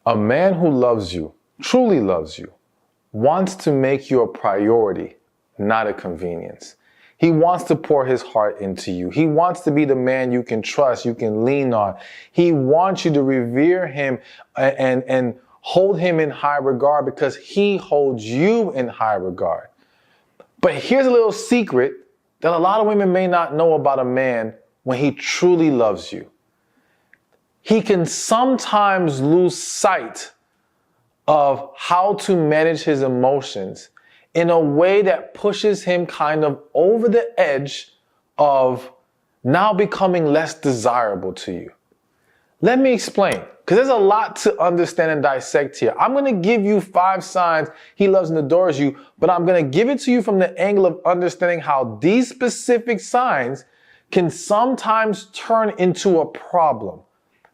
A man who loves you, truly loves you, wants to make you a priority, not a convenience. He wants to pour his heart into you. He wants to be the man you can trust, you can lean on. He wants you to revere him and hold him in high regard because he holds you in high regard. But here's a little secret that a lot of women may not know about a man when he truly loves you. He can sometimes lose sight of how to manage his emotions in a way that pushes him kind of over the edge of now becoming less desirable to you. Let me explain, because there's a lot to understand and dissect here. I'm going to give you 5 signs he loves and adores you, but I'm going to give it to you from the angle of understanding how these specific signs can sometimes turn into a problem.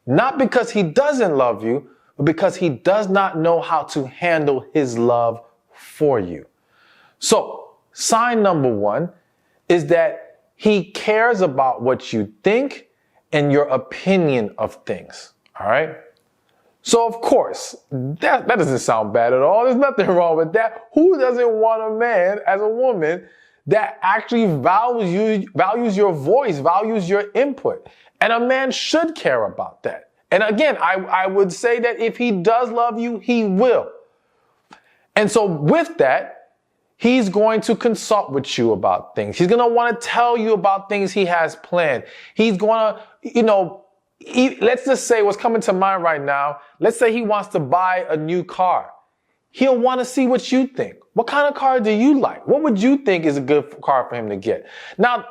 Not because he doesn't love you, but because he does not know how to handle his love for you. So, sign number 1 is that he cares about what you think and your opinion of things. All right? So, of course, that doesn't sound bad at all. There's nothing wrong with that. Who doesn't want a man as a woman that actually values your voice, values your input? And a man should care about that. And again, I would say that if he does love you, he will. And so with that, he's going to consult with you about things. He's going to want to tell you about things he has planned. He's going to, let's just say what's coming to mind right now. Let's say he wants to buy a new car. He'll want to see what you think. What kind of car do you like? What would you think is a good car for him to get? Now,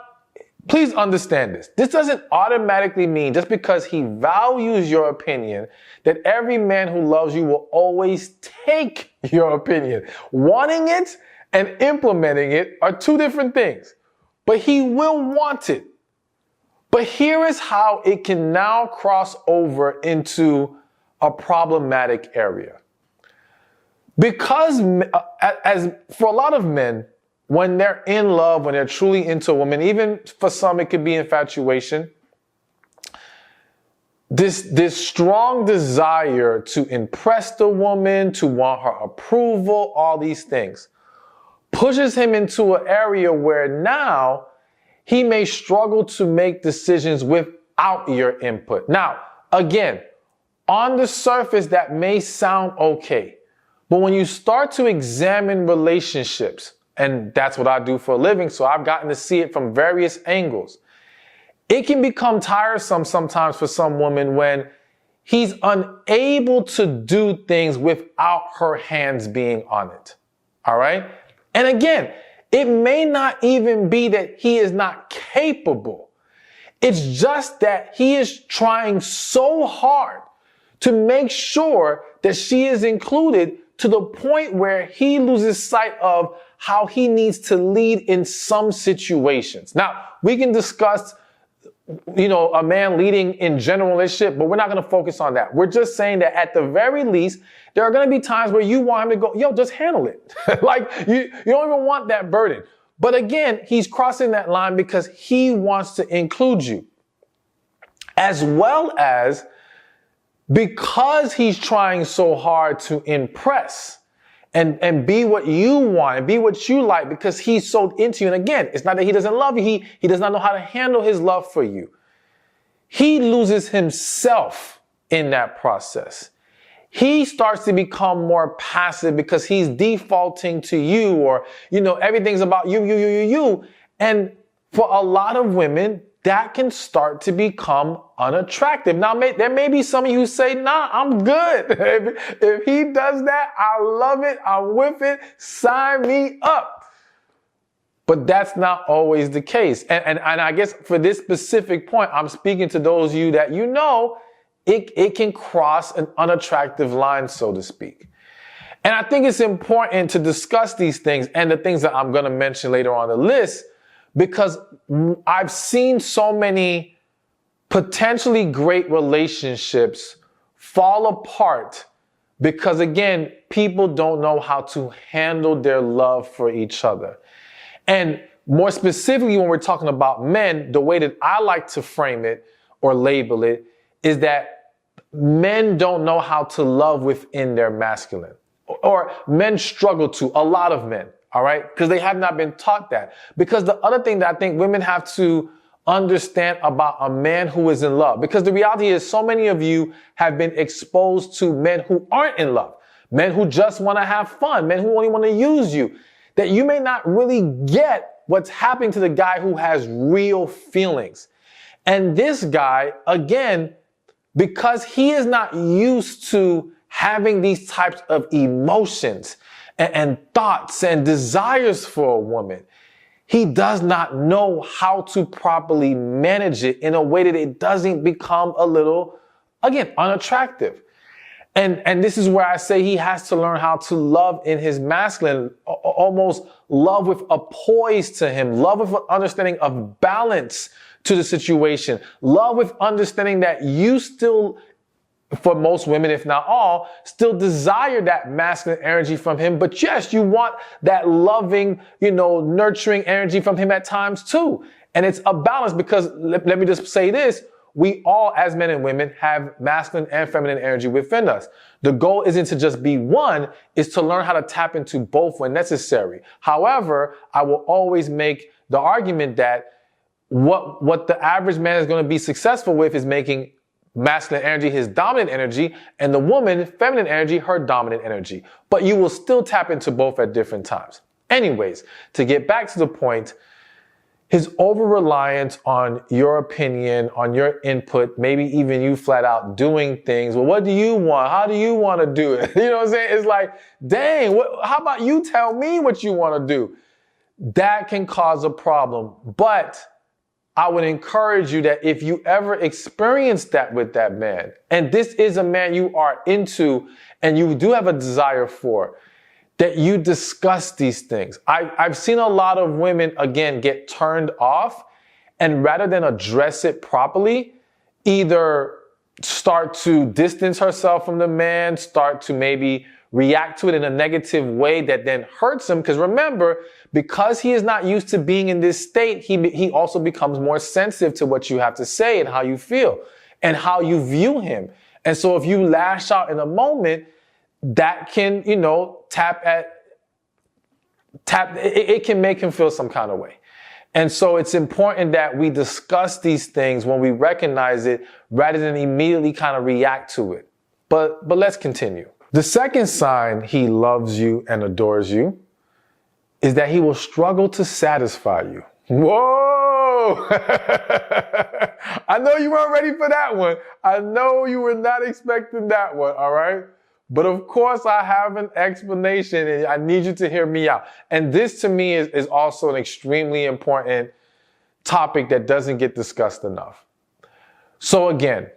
please understand this. This doesn't automatically mean just because he values your opinion that every man who loves you will always take your opinion. Wanting it and implementing it are 2 different things. But he will want it. But here is how it can now cross over into a problematic area. Because as for a lot of men, when they're in love, when they're truly into a woman, even for some it could be infatuation, this strong desire to impress the woman, to want her approval, all these things, pushes him into an area where now he may struggle to make decisions without your input. Now, again, on the surface that may sound okay, but when you start to examine relationships, and that's what I do for a living, so I've gotten to see it from various angles. It can become tiresome sometimes for some women when he's unable to do things without her hands being on it. All right? And again, it may not even be that he is not capable. It's just that he is trying so hard to make sure that she is included to the point where he loses sight of how he needs to lead in some situations. Now, we can discuss, a man leading in general relationship, but we're not going to focus on that. We're just saying that at the very least, there are going to be times where you want him to go, just handle it. Like you don't even want that burden. But again, he's crossing that line because he wants to include you, as well as because he's trying so hard to impress and be what you want and be what you like because he's so into you. And again, it's not that he doesn't love you. He does not know how to handle his love for you. He loses himself in that process. He starts to become more passive because he's defaulting to you or, everything's about you. And for a lot of women, that can start to become unattractive. Now, there may be some of you who say, nah, I'm good. If he does that, I love it. I'm with it. Sign me up. But that's not always the case. And I guess for this specific point, I'm speaking to those of you that it can cross an unattractive line, so to speak. And I think it's important to discuss these things and the things that I'm going to mention later on the list, because I've seen so many potentially great relationships fall apart because, again, people don't know how to handle their love for each other. And more specifically, when we're talking about men, the way that I like to frame it or label it is that men don't know how to love within their masculine, or men struggle to, a lot of men, all right? Because they have not been taught that. Because the other thing that I think women have to understand about a man who is in love, because the reality is so many of you have been exposed to men who aren't in love, men who just want to have fun, men who only want to use you, that you may not really get what's happening to the guy who has real feelings. And this guy, again, because he is not used to having these types of emotions and thoughts and desires for a woman, he does not know how to properly manage it in a way that it doesn't become a little, again, unattractive. And this is where I say he has to learn how to love in his masculine, almost love with a poise to him, love with an understanding of balance to the situation, love with understanding that you still, for most women, if not all, still desire that masculine energy from him. But yes, you want that loving, nurturing energy from him at times too. And it's a balance, because let me just say this. We all, as men and women, have masculine and feminine energy within us. The goal isn't to just be one, it's to learn how to tap into both when necessary. However, I will always make the argument that what the average man is going to be successful with is making masculine energy his dominant energy, and the woman, feminine energy, her dominant energy. But you will still tap into both at different times. Anyways, to get back to the point, his over-reliance on your opinion, on your input, maybe even you flat out doing things. Well, what do you want? How do you want to do it? You know what I'm saying? It's like, dang, how about you tell me what you want to do? That can cause a problem. But I would encourage you that if you ever experience that with that man, and this is a man you are into and you do have a desire for, that you discuss these things. I've seen a lot of women, again, get turned off, and rather than address it properly, either start to distance herself from the man, start to maybe react to it in a negative way that then hurts him. Because remember, because he is not used to being in this state, he also becomes more sensitive to what you have to say and how you feel and how you view him. And so if you lash out in a moment, that can, it can make him feel some kind of way. And so it's important that we discuss these things when we recognize it rather than immediately kind of react to it. But let's continue. The second sign he loves you and adores you is that he will struggle to satisfy you. Whoa! I know you weren't ready for that one. I know you were not expecting that one, all right? But of course, I have an explanation and I need you to hear me out. And this to me is also an extremely important topic that doesn't get discussed enough. So again,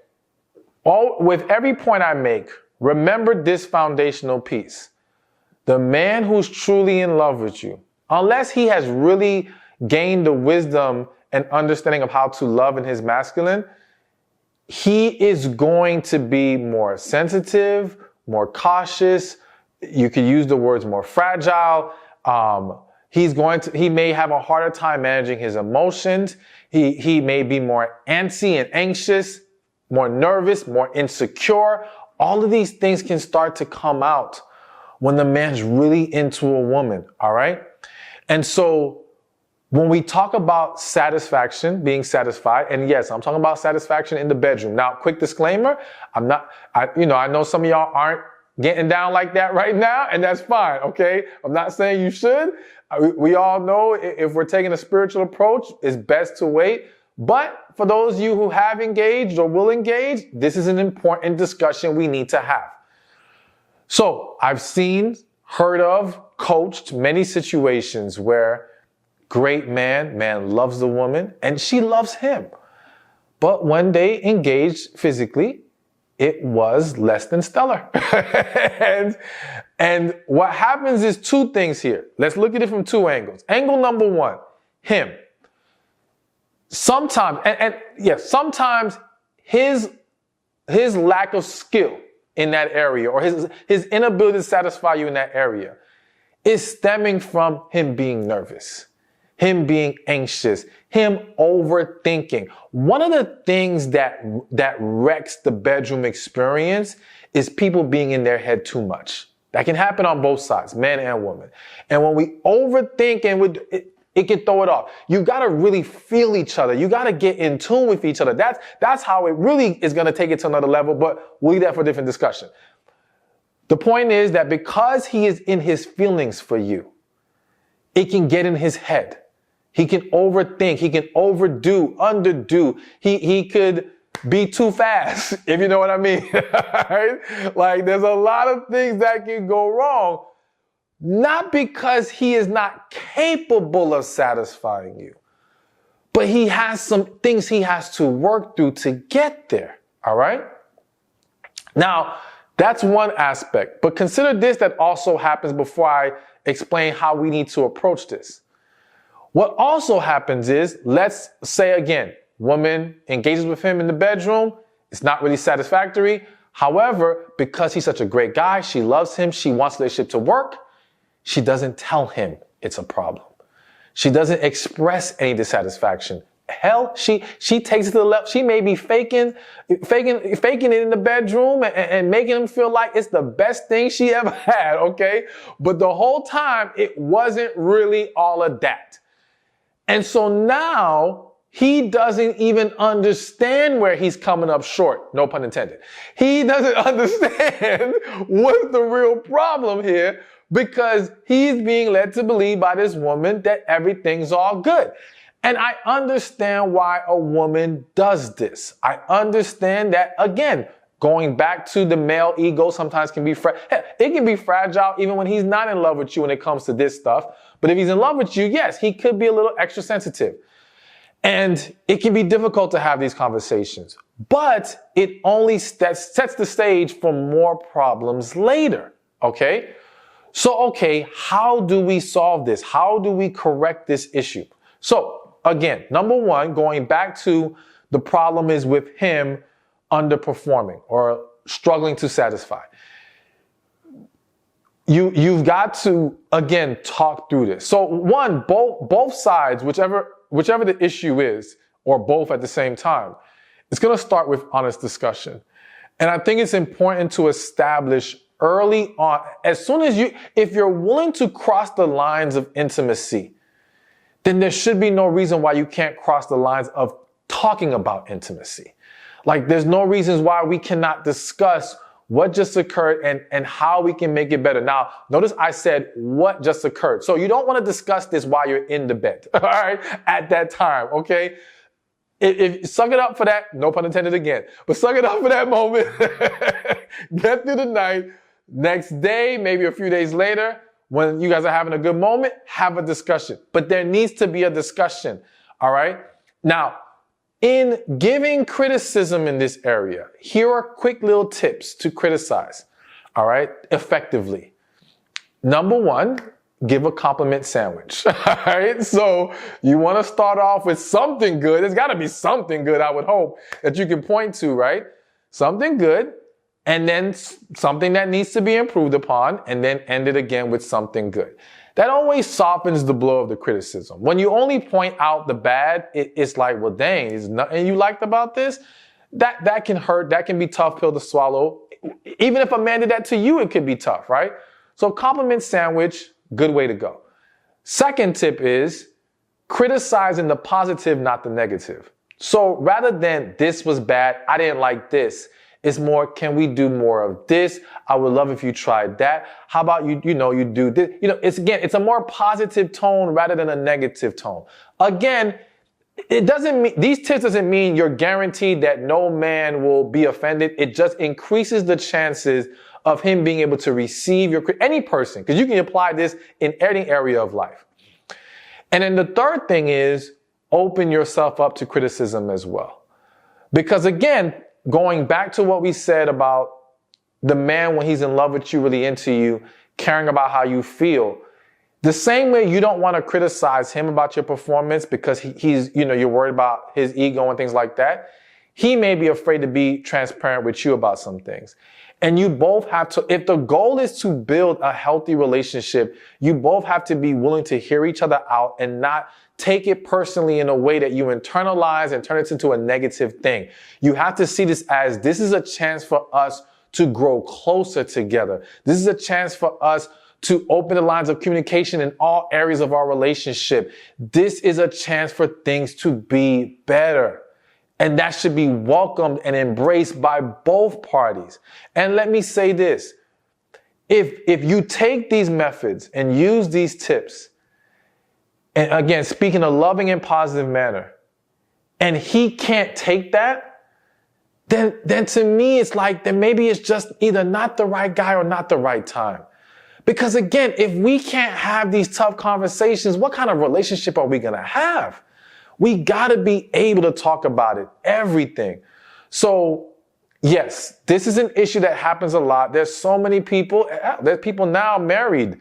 with every point I make, remember this foundational piece. The man who's truly in love with you, unless he has really gained the wisdom and understanding of how to love in his masculine, he is going to be more sensitive, more cautious. You could use the words more fragile. He may have a harder time managing his emotions. He may be more antsy and anxious, more nervous, more insecure. All of these things can start to come out when the man's really into a woman, all right? And so when we talk about satisfaction, being satisfied, and yes, I'm talking about satisfaction in the bedroom. Now, quick disclaimer, I know some of y'all aren't getting down like that right now, and that's fine, okay? I'm not saying you should. We all know if we're taking a spiritual approach, it's best to wait. But for those of you who have engaged or will engage, this is an important discussion we need to have. So I've seen, heard of, coached many situations where great man loves the woman and she loves him. But when they engaged physically, it was less than stellar. and what happens is two things here. Let's look at it from two angles. Angle number one, him. Sometimes, sometimes his lack of skill in that area or his inability to satisfy you in that area is stemming from him being nervous. him being anxious, him overthinking. One of the things that wrecks the bedroom experience is people being in their head too much. That can happen on both sides, man and woman. And when we overthink and it can throw it off. You got to really feel each other. You got to get in tune with each other. That's how it really is going to take it to another level, but we'll leave that for a different discussion. The point is that because he is in his feelings for you, it can get in his head. He can overthink. He can overdo, underdo. He could be too fast, if you know what I mean. Right? Like, there's a lot of things that can go wrong, not because he is not capable of satisfying you, but he has some things he has to work through to get there. All right? Now, that's one aspect, but consider this that also happens before I explain how we need to approach this. What also happens is, let's say again, woman engages with him in the bedroom. It's not really satisfactory. However, because he's such a great guy, she loves him, she wants the relationship to work, she doesn't tell him it's a problem. She doesn't express any dissatisfaction. Hell, she takes it to the left. She may be faking it in the bedroom and making him feel like it's the best thing she ever had, okay? But the whole time, it wasn't really all of that. And so now, he doesn't even understand where he's coming up short. No pun intended. He doesn't understand what's the real problem here because he's being led to believe by this woman that everything's all good. And I understand why a woman does this. I understand that, again, going back to the male ego sometimes can be it can be fragile even when he's not in love with you when it comes to this stuff. But if he's in love with you, yes, he could be a little extra sensitive. And it can be difficult to have these conversations. But it only sets the stage for more problems later, okay? So, okay, how do we solve this? How do we correct this issue? So, again, number one, going back to the problem is with him underperforming or struggling to satisfy. You've got to, again, talk through this. So one, both sides, whichever the issue is, or both at the same time, it's going to start with honest discussion. And I think it's important to establish early on, as soon as if you're willing to cross the lines of intimacy, then there should be no reason why you can't cross the lines of talking about intimacy. Like, there's no reasons why we cannot discuss what just occurred and how we can make it better. Now, notice I said what just occurred. So you don't want to discuss this while you're in the bed, all right, at that time, okay? If suck it up for that, no pun intended again, but suck it up for that moment. Get through the night. Next day, maybe a few days later, when you guys are having a good moment, have a discussion. But there needs to be a discussion, all right? Now, in giving criticism in this area, here are quick little tips to criticize, all right, effectively. Number one, give a compliment sandwich, all right? So you want to start off with something good. There's got to be something good, I would hope, that you can point to, right? Something good, and then something that needs to be improved upon, and then end it again with something good. That always softens the blow of the criticism. When you only point out the bad, it's like, well, dang, there's nothing you liked about this? That can hurt. That can be a tough pill to swallow. Even if a man did that to you, it could be tough, right? So compliment sandwich, good way to go. Second tip is criticizing the positive, not the negative. So rather than this was bad, I didn't like this, it's more, can we do more of this? I would love if you tried that. How about you do this? It's a more positive tone rather than a negative tone. Again, it doesn't mean, these tips doesn't mean you're guaranteed that no man will be offended. It just increases the chances of him being able to receive any person, because you can apply this in any area of life. And then the third thing is open yourself up to criticism as well. Because again, going back to what we said about the man when he's in love with you, really into you, caring about how you feel, the same way you don't want to criticize him about your performance because he's, you're worried about his ego and things like that. He may be afraid to be transparent with you about some things. And you both have to, if the goal is to build a healthy relationship, you both have to be willing to hear each other out and not take it personally in a way that you internalize and turn it into a negative thing. You have to see this as, this is a chance for us to grow closer together. This is a chance for us to open the lines of communication in all areas of our relationship. This is a chance for things to be better. And that should be welcomed and embraced by both parties. And let me say this. If you take these methods and use these tips, and again, speak in a loving and positive manner, and he can't take that, then to me, it's like, then maybe it's just either not the right guy or not the right time. Because again, if we can't have these tough conversations, what kind of relationship are we going to have? We got to be able to talk about it, everything. So yes, this is an issue that happens a lot. There's so many people, there's people now married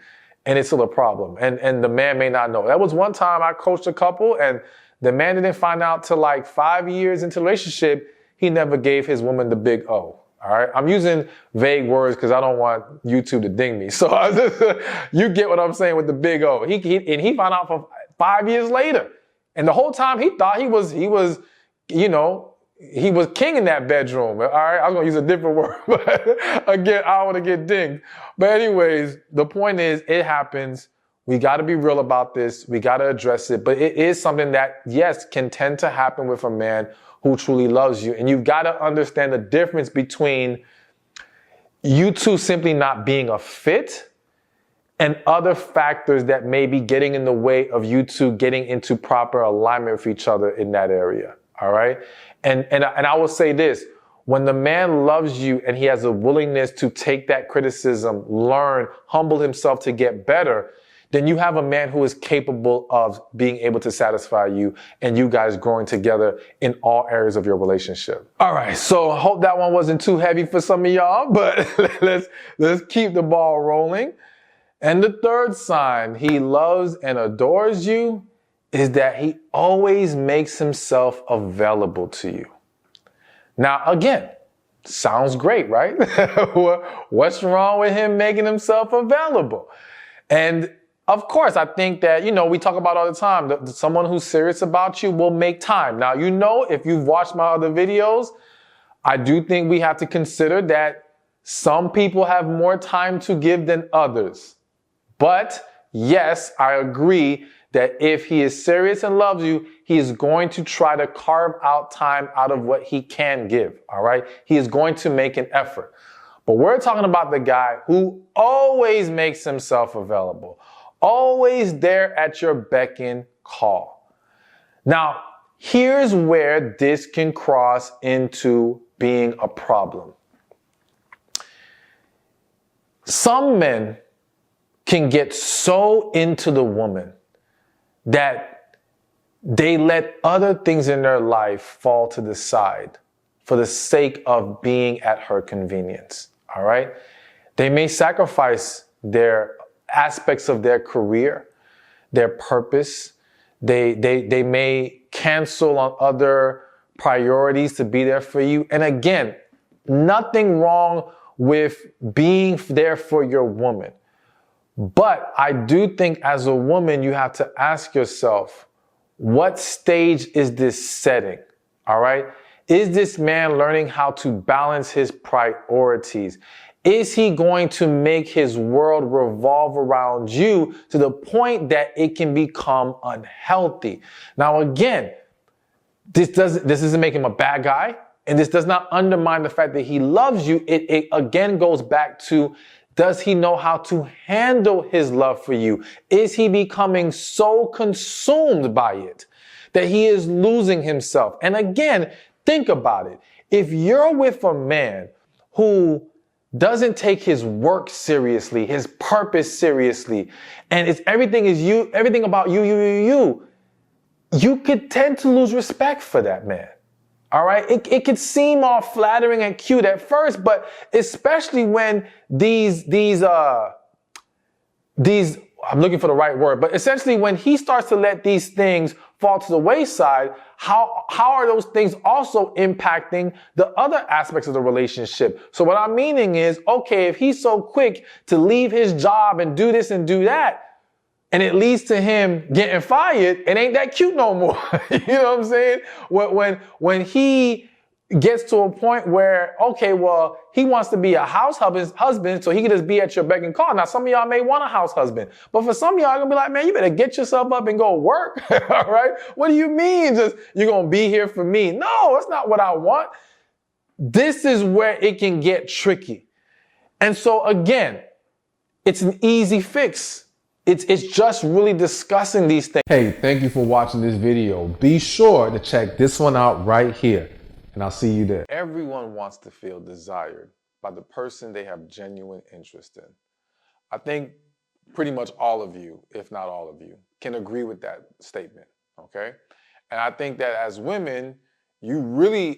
and it's still a problem. And the man may not know. That was one time I coached a couple and the man didn't find out till like 5 years into the relationship, he never gave his woman the big O. All right. I'm using vague words because I don't want YouTube to ding me. So you get what I'm saying with the big O. He found out for 5 years later. And the whole time he thought he was king in that bedroom. All right. I was going to use a different word. But again, I don't want to get dinged. But anyways, the point is it happens. We got to be real about this. We got to address it. But it is something that, yes, can tend to happen with a man who truly loves you. And you've got to understand the difference between you two simply not being a fit and other factors that may be getting in the way of you two getting into proper alignment with each other in that area. All right. And I will say this, when the man loves you and he has a willingness to take that criticism, learn, humble himself to get better, then you have a man who is capable of being able to satisfy you and you guys growing together in all areas of your relationship. All right. So I hope that one wasn't too heavy for some of y'all, but let's keep the ball rolling. And the third sign he loves and adores you is that he always makes himself available to you. Now, again, sounds great, right? What's wrong with him making himself available? And of course, I think that, we talk about all the time, that someone who's serious about you will make time. Now, if you've watched my other videos, I do think we have to consider that some people have more time to give than others. But yes, I agree that if he is serious and loves you, he is going to try to carve out time out of what he can give. All right. He is going to make an effort. But we're talking about the guy who always makes himself available, always there at your beck and call. Now, here's where this can cross into being a problem. Some men can get so into the woman that they let other things in their life fall to the side for the sake of being at her convenience. All right. They may sacrifice their aspects of their career, their purpose. They may cancel on other priorities to be there for you. And again, nothing wrong with being there for your woman. But I do think as a woman, you have to ask yourself, what stage is this setting? All right. Is this man learning how to balance his priorities? Is he going to make his world revolve around you to the point that it can become unhealthy? Now, again, this doesn't make him a bad guy, and this does not undermine the fact that he loves you. It again goes back to, does he know how to handle his love for you? Is he becoming so consumed by it that he is losing himself? And again, think about it. If you're with a man who doesn't take his work seriously, his purpose seriously, and everything about you could tend to lose respect for that man. All right. It could seem all flattering and cute at first, but especially when these, I'm looking for the right word, but essentially when he starts to let these things fall to the wayside, how are those things also impacting the other aspects of the relationship? So what I'm meaning is, okay, if he's so quick to leave his job and do this and do that, and it leads to him getting fired, it ain't that cute no more. You know what I'm saying? When he gets to a point where, okay, well, he wants to be a house husband so he can just be at your beck and call. Now, some of y'all may want a house husband, but for some of y'all, gonna be like, man, you better get yourself up and go work. All right? What do you mean just you're gonna be here for me? No, that's not what I want. This is where it can get tricky. And so again, it's an easy fix. It's just really discussing these things. Hey, thank you for watching this video. Be sure to check this one out right here, and I'll see you there. Everyone wants to feel desired by the person they have genuine interest in. I think pretty much all of you, if not all of you, can agree with that statement, okay? And I think that as women, you really